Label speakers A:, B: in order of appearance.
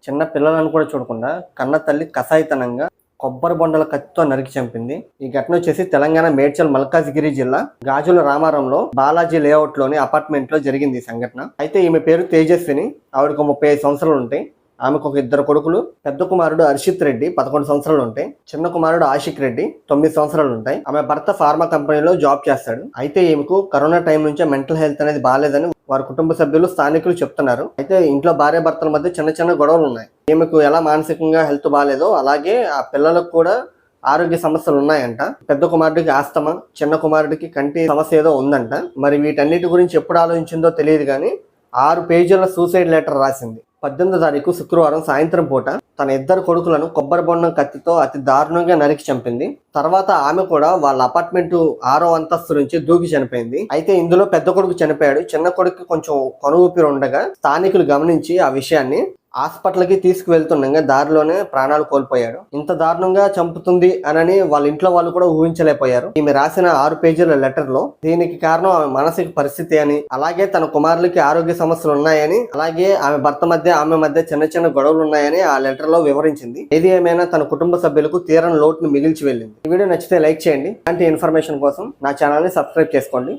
A: చిన్న పిల్లలను కూడా చూడకుండా కన్న తల్లి కసాయితనంగా కొబ్బరి బొండల కత్తితో నరికి చంపింది. ఈ ఘటన వచ్చేసి తెలంగాణ మేడ్చల్ మల్కాజ్గిరి జిల్లా గాజుల రామారంలో బాలాజీ లేఅవుట్ లోని అపార్ట్మెంట్ లో జరిగింది ఈ సంఘటన. అయితే ఈమె పేరు తేజస్విని. ఆవిడకు 35 సంవత్సరాలు ఉంటాయి. ఆమెకు ఒక 2 కొడుకులు. పెద్ద కుమారుడు హర్షిత్ రెడ్డి 11 సంవత్సరాలు ఉంటాయి. చిన్న కుమారుడు ఆషిక్ రెడ్డి 9 సంవత్సరాలు ఉంటాయి. ఆమె భర్త ఫార్మా కంపెనీలో జాబ్ చేస్తాడు. అయితే ఈమెకు కరోనా టైం నుంచే మెంటల్ హెల్త్ అనేది బాగాలేదని వారి కుటుంబ సభ్యులు స్థానికులు చెప్తున్నారు. అయితే ఇంట్లో భార్య భర్తల మధ్య చిన్న చిన్న గొడవలు ఉన్నాయి. ఈమెకు ఎలా మానసికంగా హెల్త్ బాగాలేదో అలాగే ఆ పిల్లలకు కూడా ఆరోగ్య సమస్యలు ఉన్నాయంట. పెద్ద కుమారుడికి ఆస్తమా, చిన్న కుమారుడికి కంటి సమస్య ఏదో ఉందంట. మరి వీటన్నిటి గురించి ఎప్పుడు ఆలోచించిందో తెలియదు కానీ 6 పేజీల సూసైడ్ లెటర్ రాసింది. 18వ తారీఖు శుక్రవారం సాయంత్రం పూట తన 2 కొడుకులను కొబ్బరి బొండం కత్తితో అతి దారుణంగా నరికి చంపింది. తర్వాత ఆమె కూడా వాళ్ళ అపార్ట్మెంట్ 6వ అంతస్తు నుంచి దూకి చనిపోయింది. అయితే ఇందులో పెద్ద కొడుకు చనిపోయాడు. చిన్న కొడుకు కొంచెం కొనుఊపిరి ఉండగా స్థానికులు గమనించి ఆ విషయాన్ని హాస్పిటల్కి తీసుకువెళ్తుండగా దారిలోనే ప్రాణాలు కోల్పోయాడు. ఇంత దారుణంగా చంపుతుంది అని వాళ్ళ ఇంట్లో వాళ్ళు కూడా ఊహించలేకపోయారు. ఈమె రాసిన 6 పేజీల లెటర్ లో దీనికి కారణం ఆమె మానసిక పరిస్థితి అని, అలాగే తన కుమారులకి ఆరోగ్య సమస్యలు ఉన్నాయని, అలాగే ఆమె ఆమె మధ్య చిన్న చిన్న గొడవలు ఉన్నాయని ఆ లెటర్ లో వివరించింది. ఏది ఏమైనా తన కుటుంబ సభ్యులకు తీరని లోటును మిగిల్చి వెళ్ళింది. ఈ వీడియో నచ్చితే లైక్ చేయండి. ఇలాంటి ఇన్ఫర్మేషన్ కోసం నా ఛానల్ ని సబ్స్క్రైబ్ చేసుకోండి.